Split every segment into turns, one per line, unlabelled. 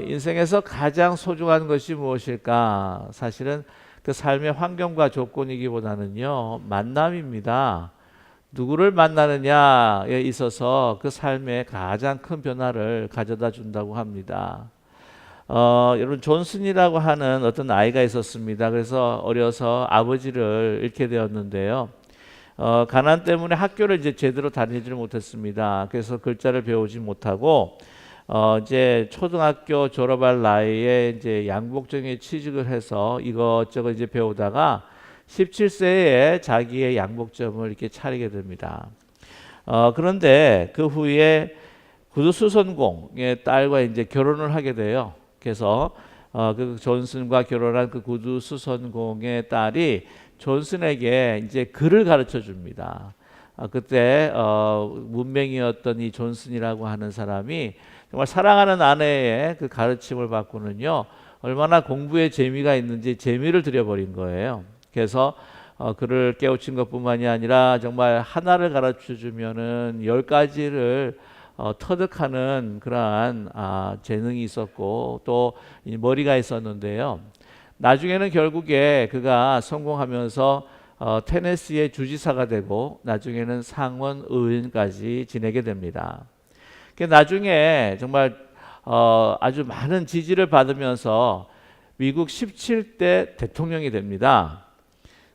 인생에서 가장 소중한 것이 무엇일까? 사실은 그 삶의 환경과 조건이기보다는요, 만남입니다. 누구를 만나느냐에 있어서 그 삶에 가장 큰 변화를 가져다 준다고 합니다. 여러분 존슨이라고 하는 어떤 아이가 있었습니다. 그래서 어려서 아버지를 잃게 되었는데요. 가난 때문에 학교를 이제 제대로 다니지를 못했습니다. 그래서 글자를 배우지 못하고 이제 초등학교 졸업할 나이에 이제 양복점에 취직을 해서 이것저것 이제 배우다가 17세에 자기의 양복점을 이렇게 차리게 됩니다. 그런데 그 후에 구두수선공의 딸과 이제 결혼을 하게 돼요. 그래서 그 존슨과 결혼한 그 구두수선공의 딸이 존슨에게 이제 글을 가르쳐 줍니다. 그때 문맹이었던 이 존슨이라고 하는 사람이 정말 사랑하는 아내의 그 가르침을 받고는요, 얼마나 공부에 재미가 있는지 재미를 들여버린 거예요. 그래서 그를 깨우친 것뿐만이 아니라 정말 하나를 가르쳐 주면은 10가지를 터득하는 그러한 재능이 있었고 또 머리가 있었는데요. 나중에는 결국에 그가 성공하면서 테네시의 주지사가 되고 나중에는 상원 의원까지 지내게 됩니다. 나중에 정말 아주 많은 지지를 받으면서 미국 17대 대통령이 됩니다.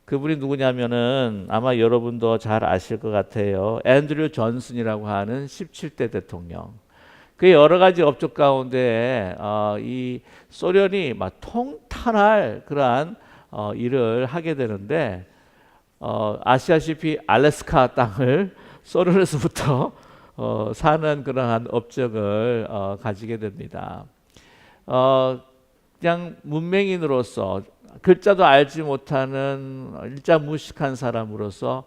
그분이 누구냐면은 아마 여러분도 잘 아실 것 같아요. 앤드류 존슨이라고 하는 17대 대통령. 그 여러 가지 업적 가운데 이 소련이 막 통탄할 그러한 일을 하게 되는데 아시다시피 알래스카 땅을 소련에서부터 사는 그러한 업적을 가지게 됩니다. 그냥 문맹인으로서 글자도 알지 못하는 일자무식한 사람으로서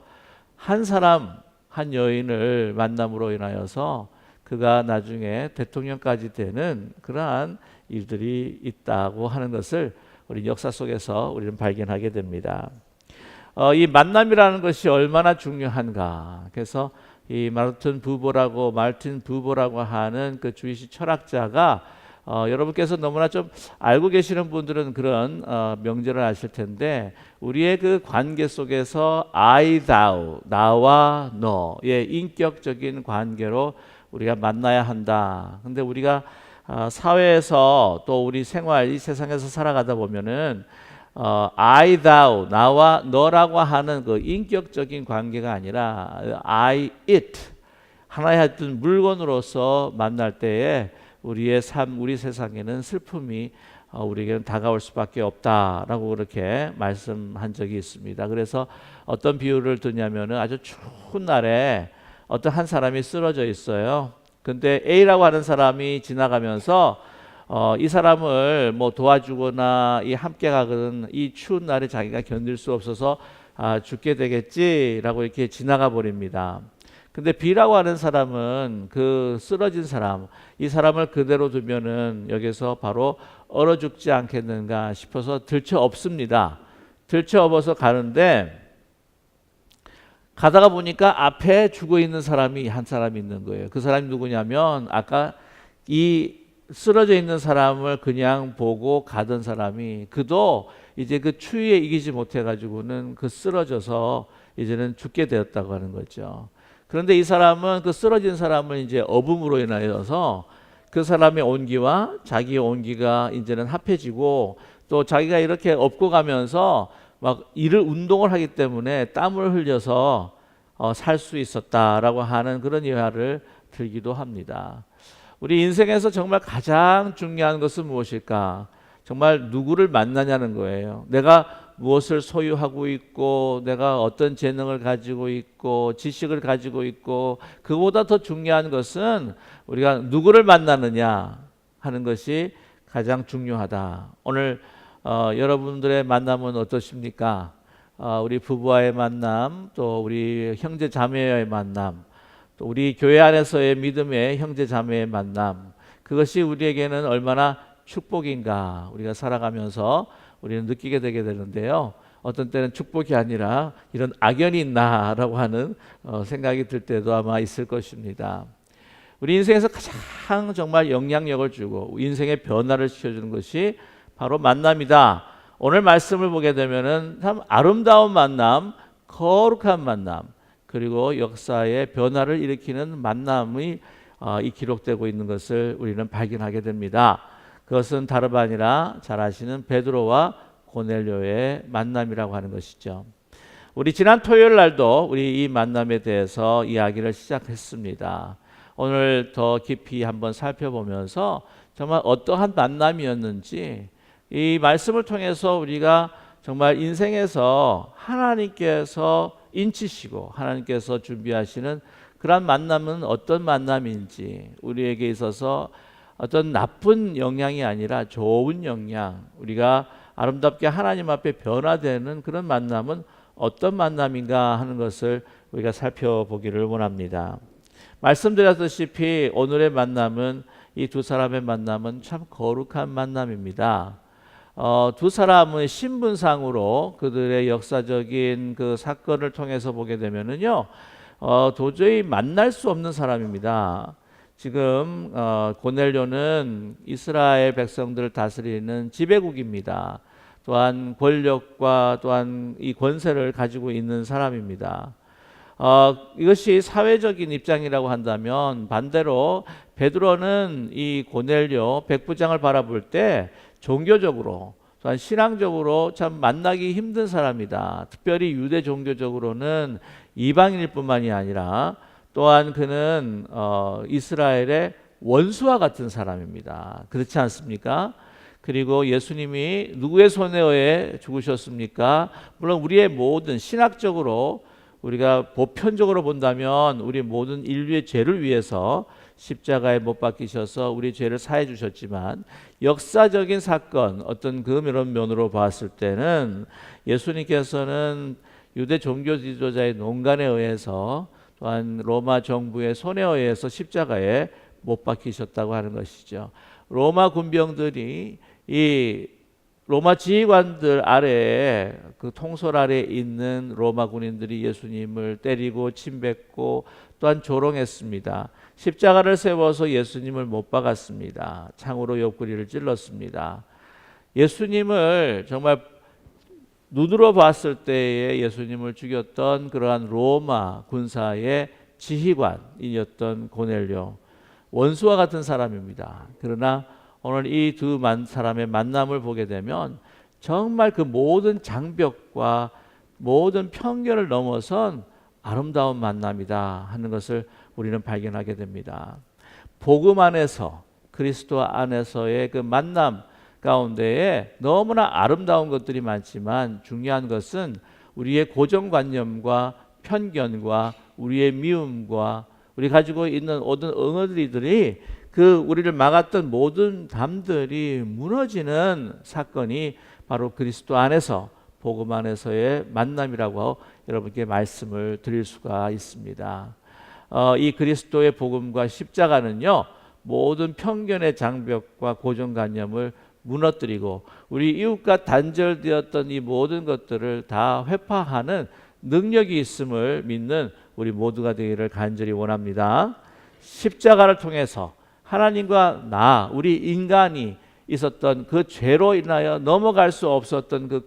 한 사람 한 여인을 만남으로 인하여서 그가 나중에 대통령까지 되는 그러한 일들이 있다고 하는 것을 우리 역사 속에서 우리는 발견하게 됩니다. 이 만남이라는 것이 얼마나 중요한가. 그래서 이 마르틴 부보라고 하는 그 주의식 철학자가 여러분께서 너무나 좀 알고 계시는 분들은 그런 명제를 아실 텐데 우리의 그 관계 속에서 I thou 나와 너의 인격적인 관계로 우리가 만나야 한다. 근데 우리가 사회에서 또 우리 생활 이 세상에서 살아가다 보면은 I thou 나와 너라고 하는 그 인격적인 관계가 아니라 I it 하나의 어떤 물건으로서 만날 때에 우리의 삶, 우리 세상에는 슬픔이 우리에게는 다가올 수밖에 없다라고 그렇게 말씀한 적이 있습니다. 그래서 어떤 비유를 드냐면은 아주 추운 날에 어떤 한 사람이 쓰러져 있어요. 근데 A라고 하는 사람이 지나가면서 이 사람을 뭐 도와주거나 이 함께 가거든 이 추운 날에 자기가 견딜 수 없어서 죽게 되겠지라고 이렇게 지나가 버립니다. 근데 B라고 하는 사람은 그 쓰러진 사람, 이 사람을 그대로 두면은 여기서 바로 얼어 죽지 않겠는가 싶어서 들쳐업습니다. 들쳐업어서 가는데 가다가 보니까 앞에 죽어 있는 사람이 한 사람 있는 거예요. 그 사람이 누구냐면 아까 이 쓰러져 있는 사람을 그냥 보고 가던 사람이 그도 이제 그 추위에 이기지 못해 가지고는 그 쓰러져서 이제는 죽게 되었다고 하는 거죠. 그런데 이 사람은 그 쓰러진 사람을 이제 어둠으로 인하여서 그 사람의 온기와 자기의 온기가 이제는 합해지고 또 자기가 이렇게 업고 가면서 막 운동을 하기 때문에 땀을 흘려서 살 수 있었다라고 하는 그런 예화를 들기도 합니다. 우리 인생에서 정말 가장 중요한 것은 무엇일까? 정말 누구를 만나냐는 거예요. 내가 무엇을 소유하고 있고 내가 어떤 재능을 가지고 있고 지식을 가지고 있고 그보다 더 중요한 것은 우리가 누구를 만나느냐 하는 것이 가장 중요하다. 오늘 여러분들의 만남은 어떠십니까? 우리 부부와의 만남, 또 우리 형제 자매와의 만남, 또 우리 교회 안에서의 믿음의 형제 자매의 만남, 그것이 우리에게는 얼마나 축복인가 우리가 살아가면서 우리는 느끼게 되게 되는데요. 어떤 때는 축복이 아니라 이런 악연이 있나라고 하는 생각이 들 때도 아마 있을 것입니다. 우리 인생에서 가장 정말 영향력을 주고 인생의 변화를 시켜주는 것이 바로 만남이다. 오늘 말씀을 보게 되면은 참 아름다운 만남, 거룩한 만남, 그리고 역사의 변화를 일으키는 만남이 이 기록되고 있는 것을 우리는 발견하게 됩니다. 그것은 다름 아니라 잘 아시는 베드로와 고넬료의 만남이라고 하는 것이죠. 우리 지난 토요일 날도 우리 이 만남에 대해서 이야기를 시작했습니다. 오늘 더 깊이 한번 살펴보면서 정말 어떠한 만남이었는지 이 말씀을 통해서 우리가 정말 인생에서 하나님께서 인치시고 하나님께서 준비하시는 그러한 만남은 어떤 만남인지, 우리에게 있어서 어떤 나쁜 영향이 아니라 좋은 영향, 우리가 아름답게 하나님 앞에 변화되는 그런 만남은 어떤 만남인가 하는 것을 우리가 살펴보기를 원합니다. 말씀드렸다시피 오늘의 만남은, 이 두 사람의 만남은 참 거룩한 만남입니다. 두 사람은 신분상으로 그들의 역사적인 그 사건을 통해서 보게 되면은요, 도저히 만날 수 없는 사람입니다. 지금 고넬료는 이스라엘 백성들을 다스리는 지배국입니다. 또한 권력과 또한 이 권세를 가지고 있는 사람입니다. 이것이 사회적인 입장이라고 한다면, 반대로 베드로는 이 고넬료 백부장을 바라볼 때 종교적으로 또한 신앙적으로 참 만나기 힘든 사람이다. 특별히 유대 종교적으로는 이방인일 뿐만이 아니라 또한 그는 이스라엘의 원수와 같은 사람입니다. 그렇지 않습니까? 그리고 예수님이 누구의 손에 의해 죽으셨습니까? 물론 우리의 모든 신학적으로 우리가 보편적으로 본다면 우리 모든 인류의 죄를 위해서 십자가에 못 박히셔서 우리 죄를 사해 주셨지만, 역사적인 사건, 어떤 그런 면으로 봤을 때는 예수님께서는 유대 종교 지도자의 농간에 의해서 또한 로마 정부의 손에 의해서 십자가에 못 박히셨다고 하는 것이죠. 로마 군병들이 이 로마 지휘관들 아래에, 그 통솔 아래에 있는 로마 군인들이 예수님을 때리고 침뱉고 또한 조롱했습니다. 십자가를 세워서 예수님을 못 박았습니다. 창으로 옆구리를 찔렀습니다. 예수님을 정말 눈으로 봤을 때에 예수님을 죽였던 그러한 로마 군사의 지휘관이었던 고넬료, 원수와 같은 사람입니다. 그러나 오늘 이 두 사람의 만남을 보게 되면 정말 그 모든 장벽과 모든 편견을 넘어선 아름다운 만남이다 하는 것을 우리는 발견하게 됩니다. 복음 안에서, 그리스도 안에서의 그 만남 가운데에 너무나 아름다운 것들이 많지만, 중요한 것은 우리의 고정관념과 편견과 우리의 미움과 우리 가지고 있는 모든 응어리들이, 그 우리를 막았던 모든 담들이 무너지는 사건이 바로 그리스도 안에서, 복음 안에서의 만남이라고 여러분께 말씀을 드릴 수가 있습니다. 이 그리스도의 복음과 십자가는요, 모든 편견의 장벽과 고정관념을 무너뜨리고 우리 이웃과 단절되었던 이 모든 것들을 다 회파하는 능력이 있음을 믿는 우리 모두가 되기를 간절히 원합니다. 십자가를 통해서 하나님과 우리 인간이 있었던 그 죄로 인하여 넘어갈 수 없었던 그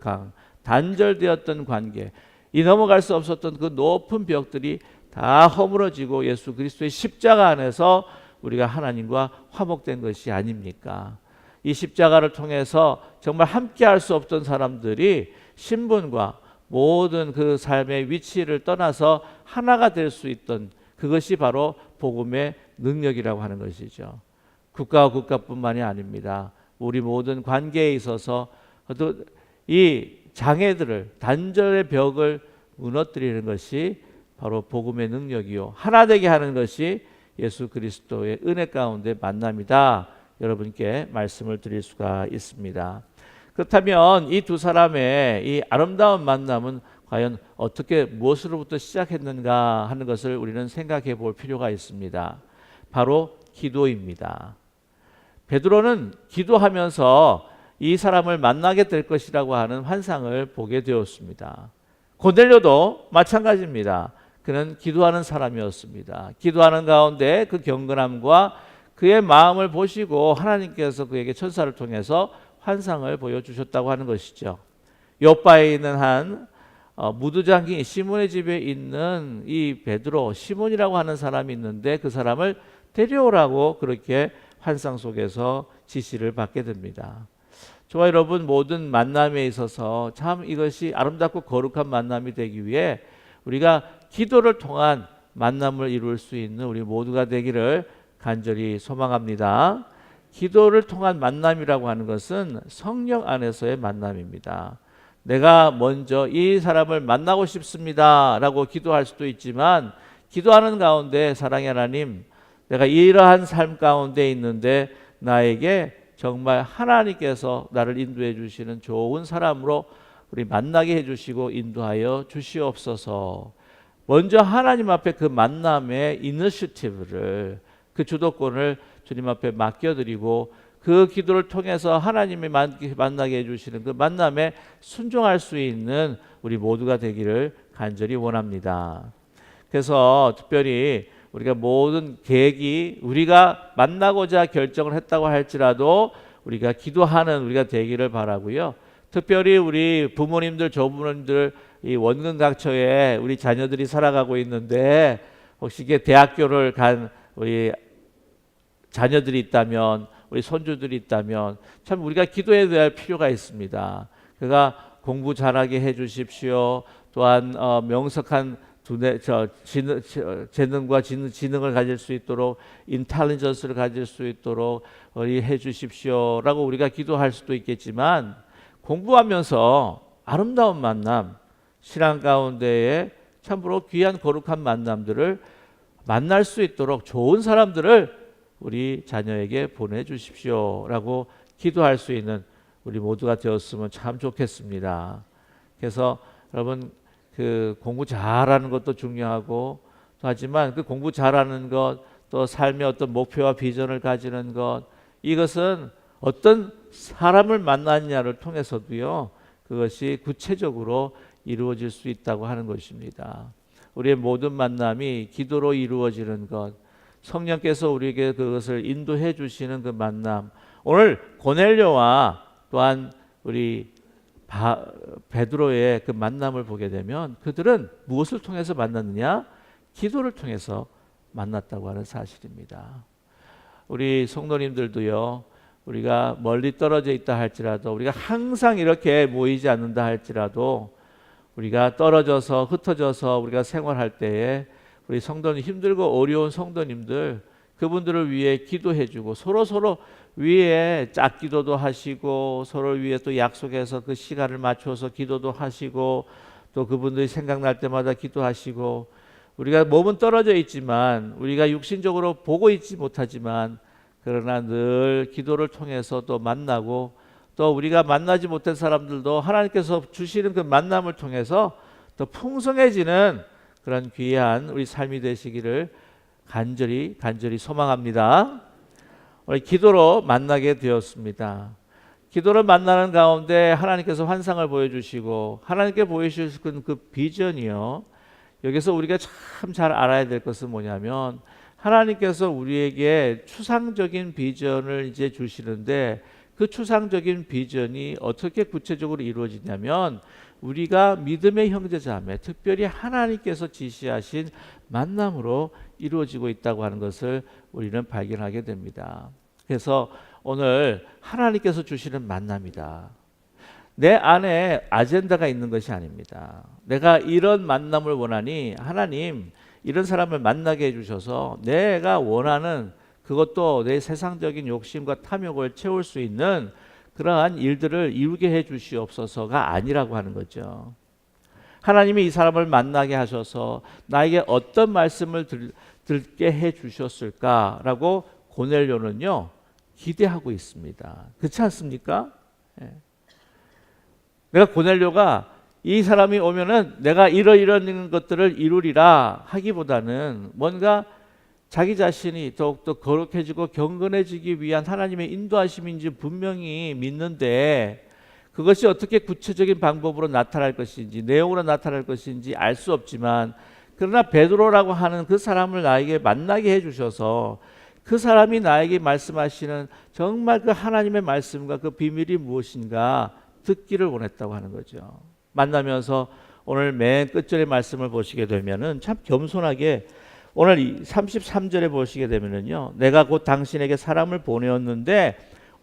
단절되었던 관계, 이 넘어갈 수 없었던 그 높은 벽들이 다 허물어지고 예수 그리스도의 십자가 안에서 우리가 하나님과 화목된 것이 아닙니까? 이 십자가를 통해서 정말 함께할 수 없던 사람들이 신분과 모든 그 삶의 위치를 떠나서 하나가 될 수 있던, 그것이 바로 복음의 능력이라고 하는 것이죠. 국가와 국가뿐만이 아닙니다. 우리 모든 관계에 있어서 이 장애들을, 단절의 벽을 무너뜨리는 것이 바로 복음의 능력이요, 하나 되게 하는 것이 예수 그리스도의 은혜 가운데 만남이다, 여러분께 말씀을 드릴 수가 있습니다. 그렇다면 이 두 사람의 이 아름다운 만남은 과연 어떻게, 무엇으로부터 시작했는가 하는 것을 우리는 생각해 볼 필요가 있습니다. 바로 기도입니다. 베드로는 기도하면서 이 사람을 만나게 될 것이라고 하는 환상을 보게 되었습니다. 고넬료도 마찬가지입니다. 그는 기도하는 사람이었습니다. 기도하는 가운데 그 경건함과 그의 마음을 보시고 하나님께서 그에게 천사를 통해서 환상을 보여주셨다고 하는 것이죠. 요바에 있는 한 무두장기 시몬의 집에 있는 이 베드로, 시몬이라고 하는 사람이 있는데 그 사람을 데려오라고 그렇게 환상 속에서 지시를 받게 됩니다. 저와 여러분, 모든 만남에 있어서 참 이것이 아름답고 거룩한 만남이 되기 위해 우리가 기도를 통한 만남을 이룰 수 있는 우리 모두가 되기를 간절히 소망합니다. 기도를 통한 만남이라고 하는 것은 성령 안에서의 만남입니다. 내가 먼저 이 사람을 만나고 싶습니다 라고 기도할 수도 있지만, 기도하는 가운데 사랑의 하나님, 내가 이러한 삶 가운데 있는데 나에게 정말 하나님께서 나를 인도해 주시는 좋은 사람으로 우리 만나게 해주시고 인도하여 주시옵소서. 먼저 하나님 앞에 그 만남의 이니셔티브를, 그 주도권을 주님 앞에 맡겨드리고 그 기도를 통해서 하나님이 만나게 해주시는 그 만남에 순종할 수 있는 우리 모두가 되기를 간절히 원합니다. 그래서 특별히 우리가 모든 계획이 우리가 만나고자 결정을 했다고 할지라도 우리가 기도하는 우리가 되기를 바라고요. 특별히 우리 부모님들, 조부모님들, 이 원근각처에 우리 자녀들이 살아가고 있는데 혹시 이게 대학교를 간 우리 자녀들이 있다면, 우리 손주들이 있다면 참 우리가 기도해야 될 필요가 있습니다. 그가 공부 잘하게 해주십시오. 또한 명석한 재능과 지능을 가질 수 있도록, 인텔리전스를 가질 수 있도록 해주십시오라고 우리가 기도할 수도 있겠지만, 공부하면서 아름다운 만남, 신앙 가운데에 참으로 귀한 거룩한 만남들을 만날 수 있도록 좋은 사람들을 우리 자녀에게 보내주십시오라고 기도할 수 있는 우리 모두가 되었으면 참 좋겠습니다. 그래서 여러분, 그 공부 잘하는 것도 중요하고 또 하지만 그 공부 잘하는 것, 또 삶의 어떤 목표와 비전을 가지는 것, 이것은 어떤 사람을 만났냐를 통해서도요, 그것이 구체적으로 이루어질 수 있다고 하는 것입니다. 우리의 모든 만남이 기도로 이루어지는 것, 성령께서 우리에게 그것을 인도해 주시는 그 만남, 오늘 고넬료와 또한 우리 베드로의 그 만남을 보게 되면 그들은 무엇을 통해서 만났느냐? 기도를 통해서 만났다고 하는 사실입니다. 우리 성도님들도요, 우리가 멀리 떨어져 있다 할지라도, 우리가 항상 이렇게 모이지 않는다 할지라도, 우리가 떨어져서 흩어져서 우리가 생활할 때에 우리 성도님, 힘들고 어려운 성도님들, 그분들을 위해 기도해주고 서로 위에 짝기도도 하시고 서로 위해 또 약속해서 그 시간을 맞춰서 기도도 하시고 또 그분들이 생각날 때마다 기도하시고, 우리가 몸은 떨어져 있지만 우리가 육신적으로 보고 있지 못하지만 그러나 늘 기도를 통해서 또 만나고, 또 우리가 만나지 못한 사람들도 하나님께서 주시는 그 만남을 통해서 더 풍성해지는 그런 귀한 우리 삶이 되시기를 간절히 소망합니다. 우리 기도로 만나게 되었습니다. 기도를 만나는 가운데 하나님께서 환상을 보여주시고 하나님께 보여주신 그 비전이요, 여기서 우리가 참 잘 알아야 될 것은 뭐냐면, 하나님께서 우리에게 추상적인 비전을 이제 주시는데 그 추상적인 비전이 어떻게 구체적으로 이루어지냐면, 우리가 믿음의 형제자매, 특별히 하나님께서 지시하신 만남으로 이루어지고 있다고 하는 것을 우리는 발견하게 됩니다. 그래서 오늘 하나님께서 주시는 만남이다. 내 안에 아젠다가 있는 것이 아닙니다. 내가 이런 만남을 원하니 하나님 이런 사람을 만나게 해주셔서 내가 원하는, 그것도 내 세상적인 욕심과 탐욕을 채울 수 있는 그러한 일들을 이루게 해 주시옵소서가 아니라고 하는 거죠. 하나님이 이 사람을 만나게 하셔서 나에게 어떤 말씀을 듣게 해 주셨을까라고 고넬료는요 기대하고 있습니다. 그렇지 않습니까? 내가 고넬료가 이 사람이 오면은 내가 이런 것들을 이루리라 하기보다는 뭔가 자기 자신이 더욱더 거룩해지고 경건해지기 위한 하나님의 인도하심인지 분명히 믿는데, 그것이 어떻게 구체적인 방법으로 나타날 것인지, 내용으로 나타날 것인지 알 수 없지만 그러나 베드로라고 하는 그 사람을 나에게 만나게 해주셔서 그 사람이 나에게 말씀하시는 정말 그 하나님의 말씀과 그 비밀이 무엇인가 듣기를 원했다고 하는 거죠. 만나면서 오늘 맨 끝절의 말씀을 보시게 되면은 참 겸손하게 오늘 33절에 보시게 되면은요, 내가 곧 당신에게 사람을 보내었는데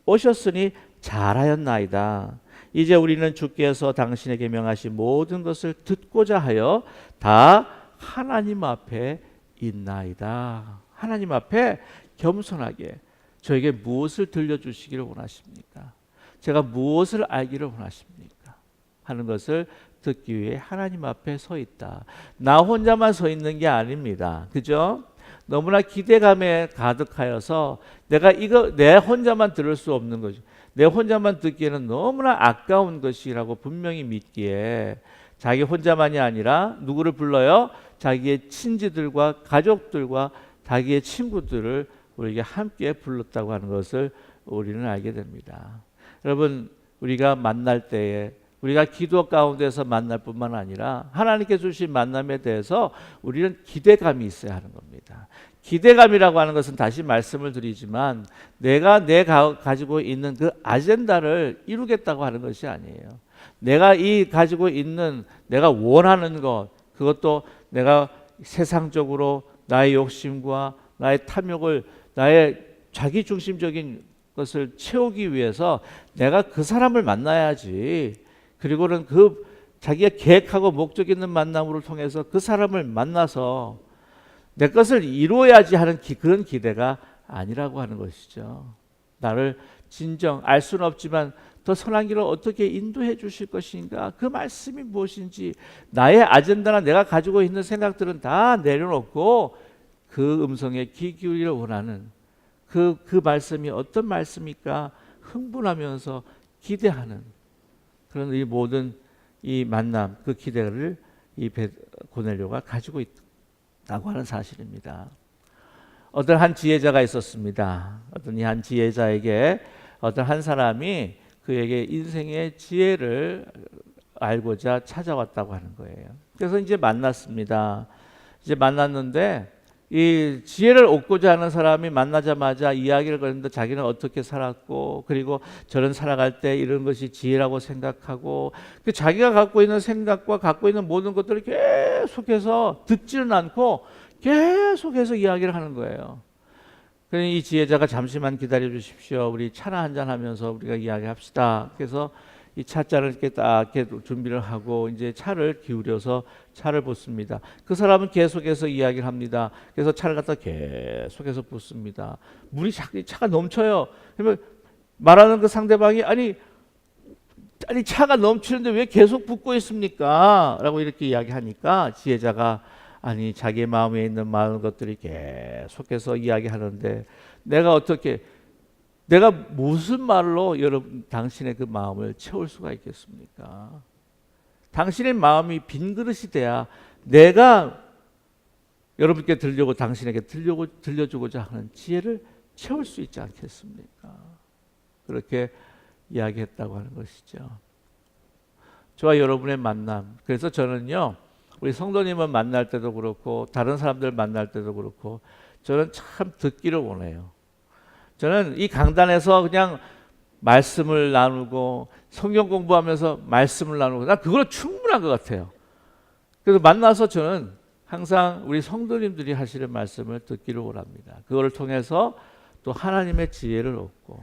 오셨으니 잘하였나이다. 이제 우리는 주께서 당신에게 명하신 모든 것을 듣고자 하여 다 하나님 앞에 있나이다. 하나님 앞에 겸손하게 저에게 무엇을 들려주시기를 원하십니까? 제가 무엇을 알기를 원하십니까? 하는 것을 듣기 위해 하나님 앞에 서 있다. 나 혼자만 서 있는 게 아닙니다. 그죠? 너무나 기대감에 가득하여서 내가 이거 내 혼자만 들을 수 없는 거죠. 내 혼자만 듣기에는 너무나 아까운 것이라고 분명히 믿기에 자기 혼자만이 아니라 누구를 불러요? 자기의 친지들과 가족들과 자기의 친구들을 우리에게 함께 불렀다고 하는 것을 우리는 알게 됩니다. 여러분, 우리가 만날 때에 우리가 기도 가운데서 만날 뿐만 아니라 하나님께 주신 만남에 대해서 우리는 기대감이 있어야 하는 겁니다. 기대감이라고 하는 것은 다시 말씀을 드리지만 내가 가지고 있는 그 아젠다를 이루겠다고 하는 것이 아니에요. 내가 가지고 있는 내가 원하는 것, 그것도 내가 세상적으로 나의 욕심과 나의 탐욕을 나의 자기중심적인 것을 채우기 위해서 내가 그 사람을 만나야지. 그리고는 그 자기가 계획하고 목적 있는 만남을 통해서 그 사람을 만나서 내 것을 이루어야지 하는 그런 기대가 아니라고 하는 것이죠. 나를 진정 알 수는 없지만 더 선한 길을 어떻게 인도해 주실 것인가, 그 말씀이 무엇인지 나의 아젠다나 내가 가지고 있는 생각들은 다 내려놓고 그 음성에 귀 기울이를 원하는 그 말씀이 어떤 말씀일까 흥분하면서 기대하는 그런 이 모든 이 만남, 그 기대를 이 고넬료가 가지고 있다고 하는 사실입니다. 어떤 한 지혜자가 있었습니다. 어떤 한 지혜자에게 어떤 한 사람이 그에게 인생의 지혜를 알고자 찾아왔다고 하는 거예요. 그래서 이제 만났습니다. 이제 만났는데 이 지혜를 얻고자 하는 사람이 만나자마자 이야기를 거는데 자기는 어떻게 살았고 그리고 저는 살아갈 때 이런 것이 지혜라고 생각하고 그 자기가 갖고 있는 생각과 갖고 있는 모든 것들을 계속해서 듣지는 않고 계속해서 이야기를 하는 거예요. 그러니 이 지혜자가 잠시만 기다려 주십시오. 우리 차나 한잔 하면서 우리가 이야기합시다. 그래서 이 차잔을 이렇게 딱 이렇게 준비를 하고 이제 차를 기울여서 차를 붓습니다. 그 사람은 계속해서 이야기를 합니다. 그래서 차를 갖다 계속해서 붓습니다. 물이 차가 넘쳐요. 그러면 말하는 그 상대방이 아니 차가 넘치는데 왜 계속 붓고 있습니까? 라고 이렇게 이야기하니까 지혜자가 아니 자기의 마음에 있는 많은 것들이 계속해서 이야기하는데 내가 무슨 말로 여러분 당신의 그 마음을 채울 수가 있겠습니까? 당신의 마음이 빈 그릇이 돼야 내가 여러분께 당신에게 들려주고자 하는 지혜를 채울 수 있지 않겠습니까? 그렇게 이야기했다고 하는 것이죠. 저와 여러분의 만남. 그래서 저는요, 우리 성도님을 만날 때도 그렇고 다른 사람들 만날 때도 그렇고 저는 참 듣기를 원해요. 저는 이 강단에서 그냥 말씀을 나누고 성경 공부하면서 말씀을 나누고 난 그걸로 충분한 것 같아요. 그래서 만나서 저는 항상 우리 성도님들이 하시는 말씀을 듣기를 원합니다. 그걸 통해서 또 하나님의 지혜를 얻고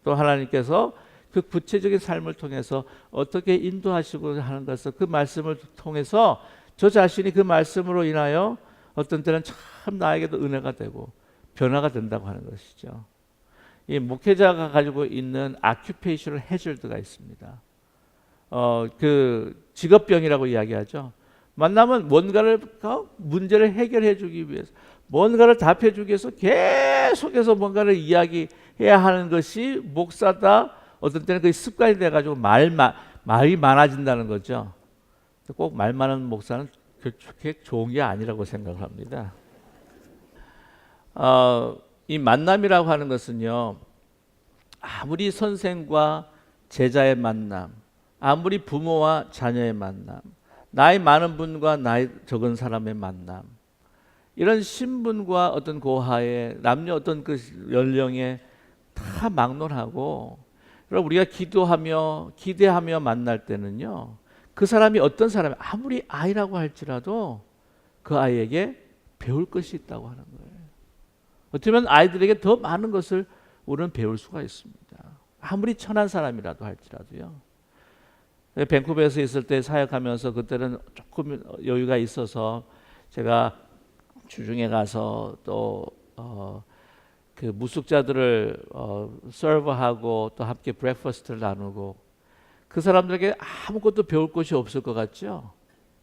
또 하나님께서 그 구체적인 삶을 통해서 어떻게 인도하시고 하는 것을 그 말씀을 통해서 저 자신이 그 말씀으로 인하여 어떤 때는 참 나에게도 은혜가 되고 변화가 된다고 하는 것이죠. 이 목회자가 가지고 있는 아큐페이셔널 해저드가 있습니다. 그 직업병이라고 이야기하죠. 만나면 뭔가를 문제를 해결해 주기 위해서 뭔가를 답해 주기 위해서 계속해서 뭔가를 이야기해야 하는 것이 목사다. 어떤 때는 그 습관이 돼가지고 말이 많아진다는 거죠. 꼭 말 많은 목사는 그렇게 좋은 게 아니라고 생각을 합니다. 이 만남이라고 하는 것은요, 아무리 선생과 제자의 만남, 아무리 부모와 자녀의 만남, 나이 많은 분과 나이 적은 사람의 만남, 이런 신분과 어떤 고하에 남녀 어떤 그 연령에 다 막론하고, 여러분 우리가 기도하며 기대하며 만날 때는요, 그 사람이 어떤 사람이 아무리 아이라고 할지라도 그 아이에게 배울 것이 있다고 하는 거예요. 어떻게 보면 아이들에게 더 많은 것을 우리는 배울 수가 있습니다. 아무리 천한 사람이라도 할지라도요. 밴쿠버에서 있을 때 사역하면서 그때는 조금 여유가 있어서 제가 주중에 가서 또 그 무숙자들을 서브하고 또 함께 브렉퍼스트를 나누고, 그 사람들에게 아무것도 배울 것이 없을 것 같죠.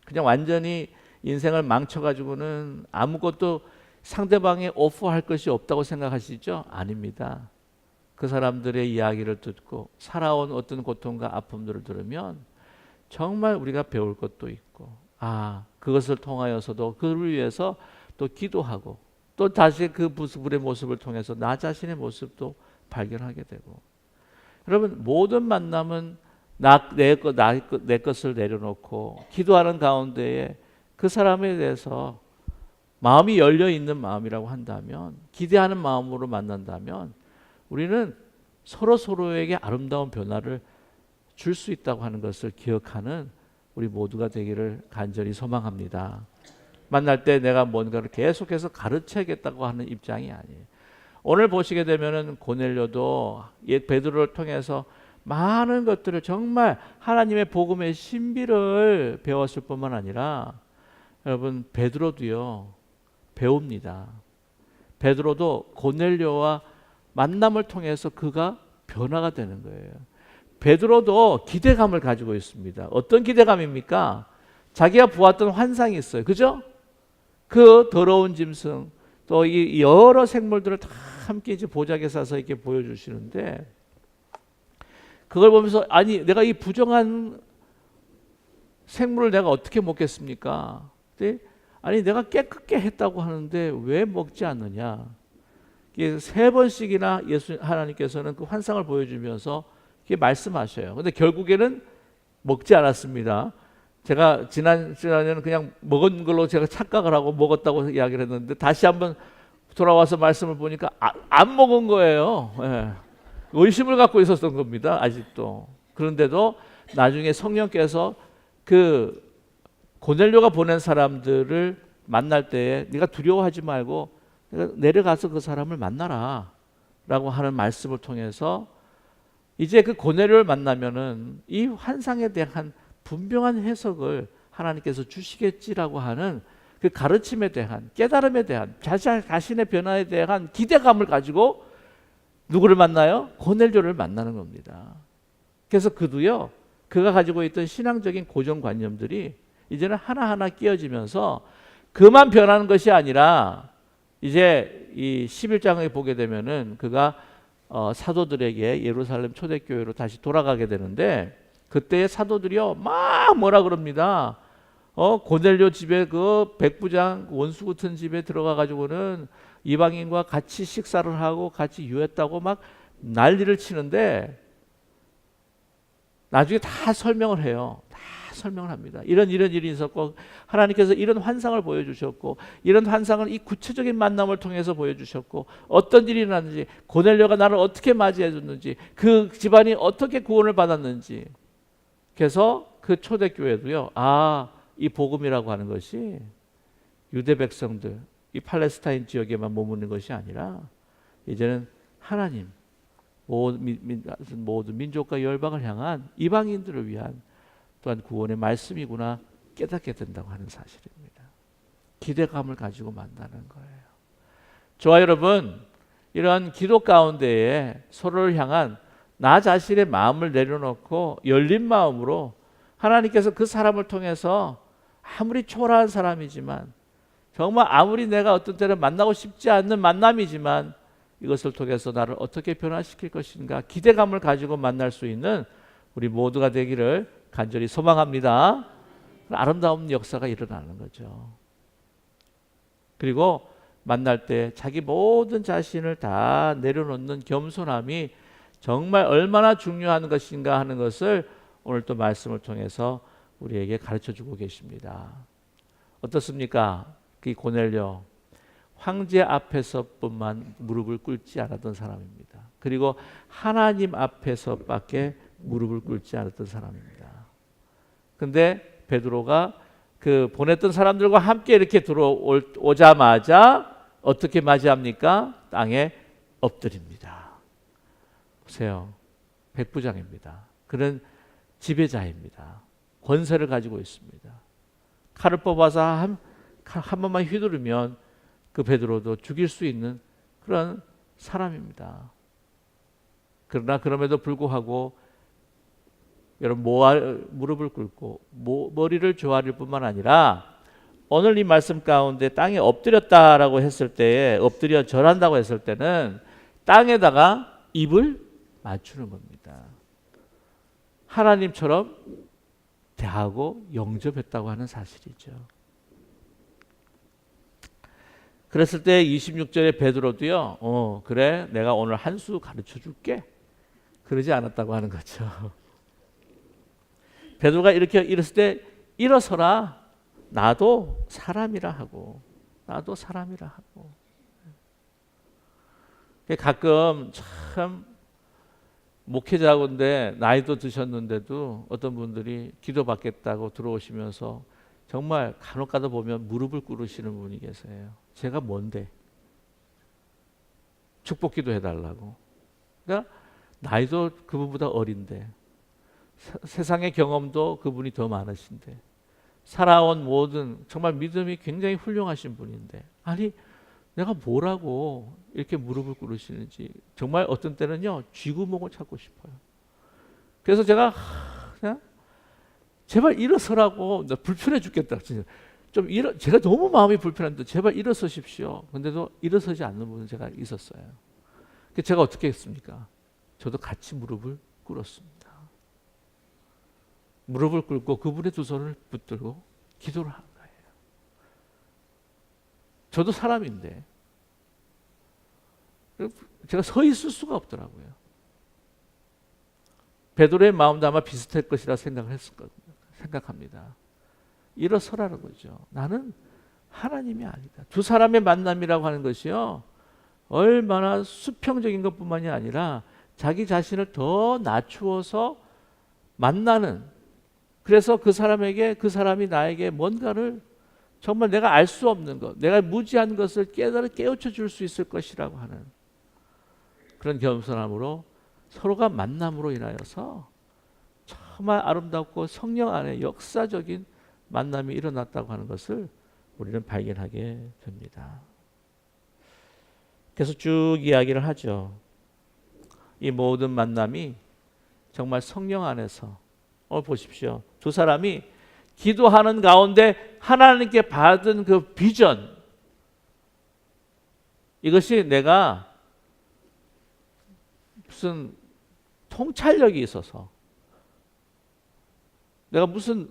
그냥 완전히 인생을 망쳐가지고는 아무것도 상대방에 오퍼할 것이 없다고 생각하시죠? 아닙니다. 그 사람들의 이야기를 듣고 살아온 어떤 고통과 아픔들을 들으면 정말 우리가 배울 것도 있고, 그것을 통하여서도 그를 위해서 또 기도하고, 또 다시 그분의 모습을 통해서 나 자신의 모습도 발견하게 되고. 여러분 모든 만남은 내 것을 내려놓고 기도하는 가운데에 그 사람에 대해서 마음이 열려 있는 마음이라고 한다면, 기대하는 마음으로 만난다면 우리는 서로에게 아름다운 변화를 줄 수 있다고 하는 것을 기억하는 우리 모두가 되기를 간절히 소망합니다. 만날 때 내가 뭔가를 계속해서 가르쳐야겠다고 하는 입장이 아니에요. 오늘 보시게 되면은 고넬료도 베드로를 통해서 많은 것들을, 정말 하나님의 복음의 신비를 배웠을 뿐만 아니라, 여러분 베드로도요 배웁니다. 베드로도 고넬료와 만남을 통해서 그가 변화가 되는 거예요. 베드로도 기대감을 가지고 있습니다. 어떤 기대감입니까? 자기가 보았던 환상이 있어요. 그죠? 그 더러운 짐승, 또 이 여러 생물들을 다 함께 이제 보자기에 싸서 이렇게 보여주시는데, 그걸 보면서 아니 내가 이 부정한 생물을 내가 어떻게 먹겠습니까? 아니 내가 깨끗게 했다고 하는데 왜 먹지 않느냐? 3번씩이나 하나님께서는 그 환상을 보여주면서 이렇게 말씀하셔요. 근데 결국에는 먹지 않았습니다. 제가 지난해는 그냥 먹은 걸로 제가 착각을 하고 먹었다고 이야기를 했는데, 다시 한번 돌아와서 말씀을 보니까 안 먹은 거예요. 예. 의심을 갖고 있었던 겁니다. 아직도. 그런데도 나중에 성령께서 그 고넬료가 보낸 사람들을 만날 때에 네가 두려워하지 말고 내려가서 그 사람을 만나라 라고 하는 말씀을 통해서, 이제 그 고넬료를 만나면은 이 환상에 대한 분명한 해석을 하나님께서 주시겠지라고 하는 그 가르침에 대한, 깨달음에 대한, 자신의 변화에 대한 기대감을 가지고 누구를 만나요? 고넬료를 만나는 겁니다. 그래서 그도요, 그가 가지고 있던 신앙적인 고정관념들이 이제는 하나하나 끼어지면서 그만 변하는 것이 아니라, 이제 이 11장을 보게 되면은 그가 사도들에게 예루살렘 초대교회로 다시 돌아가게 되는데, 그때의 사도들이요 막 뭐라 그럽니다. 고넬료 집에, 그 백부장 원수 같은 집에 들어가 가지고는 이방인과 같이 식사를 하고 같이 유했다고 막 난리를 치는데, 나중에 다 설명을 해요. 다 설명을 합니다. 이런 일이 있었고, 하나님께서 이런 환상을 보여주셨고, 이런 환상을 이 구체적인 만남을 통해서 보여주셨고, 어떤 일이 일어났는지, 고넬료가 나를 어떻게 맞이해 줬는지, 그 집안이 어떻게 구원을 받았는지. 그래서 그 초대교회도요, 이 복음이라고 하는 것이 유대 백성들, 이 팔레스타인 지역에만 머무는 것이 아니라 이제는 하나님, 모든 민족과 열방을 향한 이방인들을 위한 또한 구원의 말씀이구나 깨닫게 된다고 하는 사실입니다. 기대감을 가지고 만나는 거예요. 저와 여러분, 이런 기도 가운데에 서로를 향한 나 자신의 마음을 내려놓고 열린 마음으로, 하나님께서 그 사람을 통해서 아무리 초라한 사람이지만, 정말 아무리 내가 어떤 때는 만나고 싶지 않는 만남이지만, 이것을 통해서 나를 어떻게 변화시킬 것인가 기대감을 가지고 만날 수 있는 우리 모두가 되기를 간절히 소망합니다. 아름다운 역사가 일어나는 거죠. 그리고 만날 때 자기 모든 자신을 다 내려놓는 겸손함이 정말 얼마나 중요한 것인가 하는 것을 오늘 또 말씀을 통해서 우리에게 가르쳐 주고 계십니다. 어떻습니까? 그 고넬료 황제 앞에서뿐만 무릎을 꿇지 않았던 사람입니다. 그리고 하나님 앞에서밖에 무릎을 꿇지 않았던 사람입니다. 근데 베드로가 그 보냈던 사람들과 함께 이렇게 들어오자마자 어떻게 맞이합니까? 땅에 엎드립니다. 보세요. 백부장입니다. 그는 지배자입니다. 권세를 가지고 있습니다. 칼을 뽑아서 한 번만 휘두르면 그 베드로도 죽일 수 있는 그런 사람입니다. 그러나 그럼에도 불구하고 여러분 무릎을 꿇고 머리를 조아릴 뿐만 아니라 오늘 이 말씀 가운데 땅에 엎드렸다라고 했을 때에 엎드려 절한다고 했을 때는 땅에다가 입을 맞추는 겁니다. 하나님처럼 대하고 영접했다고 하는 사실이죠. 그랬을 때 26절에 베드로도요. 그래 내가 오늘 한 수 가르쳐 줄게. 그러지 않았다고 하는 거죠. 베드로가 이렇게 이랬을 때 일어서라. 나도 사람이라 하고. 나도 사람이라 하고. 가끔 참 목회자인데 나이도 드셨는데도 어떤 분들이 기도받겠다고 들어오시면서 정말 간혹가다 보면 무릎을 꿇으시는 분이 계세요. 제가 뭔데? 축복기도 해달라고. 그러니까 나이도 그분보다 어린데 세상의 경험도 그분이 더 많으신데 살아온 모든 정말 믿음이 굉장히 훌륭하신 분인데 아니 내가 뭐라고 이렇게 무릎을 꿇으시는지 정말 어떤 때는요 쥐구멍을 찾고 싶어요. 그래서 제가 그냥 제발 일어서라고 나 불편해 죽겠다. 제가 너무 마음이 불편한데 제발 일어서십시오. 근데도 일어서지 않는 분은 제가 있었어요. 그래서 제가 어떻게 했습니까? 저도 같이 무릎을 꿇었습니다. 무릎을 꿇고 그분의 두 손을 붙들고 기도를 한 거예요. 저도 사람인데 제가 서 있을 수가 없더라고요. 베드로의 마음도 아마 비슷할 것이라 생각합니다. 일어서라는 거죠. 나는 하나님이 아니다. 두 사람의 만남이라고 하는 것이요. 얼마나 수평적인 것뿐만이 아니라 자기 자신을 더 낮추어서 만나는 그래서 그 사람에게 그 사람이 나에게 뭔가를 정말 내가 알 수 없는 것, 내가 무지한 것을 깨우쳐 줄 수 있을 것이라고 하는 그런 겸손함으로 서로가 만남으로 인하여서 정말 아름답고 성령 안에 역사적인 만남이 일어났다고 하는 것을 우리는 발견하게 됩니다. 그래서 쭉 이야기를 하죠. 이 모든 만남이 정말 성령 안에서 보십시오. 두 사람이 기도하는 가운데 하나님께 받은 그 비전 이것이 내가 무슨 통찰력이 있어서 내가 무슨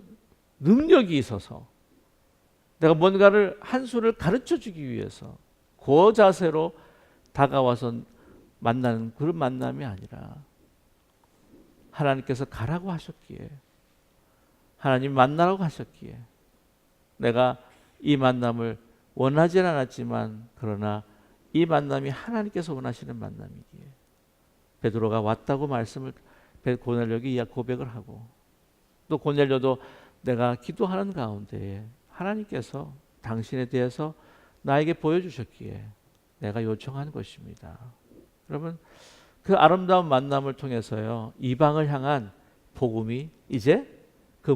능력이 있어서 내가 뭔가를 한 수를 가르쳐 주기 위해서 그 자세로 다가와서 만나는 그런 만남이 아니라 하나님께서 가라고 하셨기에 하나님 만나라고 하셨기에 내가 이 만남을 원하지는 않았지만 그러나 이 만남이 하나님께서 원하시는 만남이기에 베드로가 왔다고 말씀을 고넬료에게 고백을 하고 또 고넬료도 내가 기도하는 가운데 하나님께서 당신에 대해서 나에게 보여주셨기에 내가 요청한 것입니다. 여러분 그 아름다운 만남을 통해서요 이방을 향한 복음이 이제 그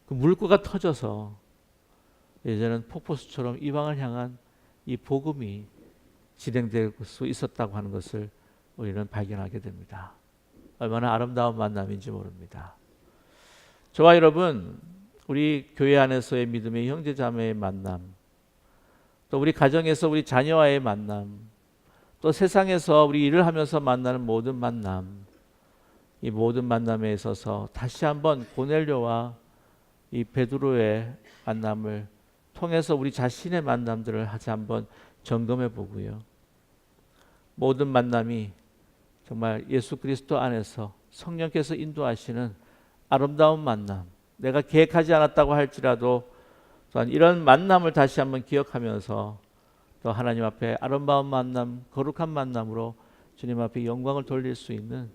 물꼬가 터져서 예전엔 폭포수처럼 이방을 향한 이 복음이 진행될 수 있었다고 하는 것을 우리는 발견하게 됩니다. 얼마나 아름다운 만남인지 모릅니다. 저와 여러분 우리 교회 안에서의 믿음의 형제자매의 만남 또 우리 가정에서 우리 자녀와의 만남 또 세상에서 우리 일을 하면서 만나는 모든 만남 이 모든 만남에 있어서 다시 한번 고넬료와 이 베드로의 만남을 통해서 우리 자신의 만남들을 다시 한번 점검해 보고요. 모든 만남이 정말 예수 그리스도 안에서 성령께서 인도하시는 아름다운 만남 내가 계획하지 않았다고 할지라도 또한 이런 만남을 다시 한번 기억하면서 또 하나님 앞에 아름다운 만남, 거룩한 만남으로 주님 앞에 영광을 돌릴 수 있는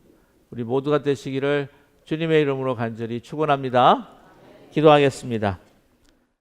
우리 모두가 되시기를 주님의 이름으로 간절히 축원합니다. 기도하겠습니다.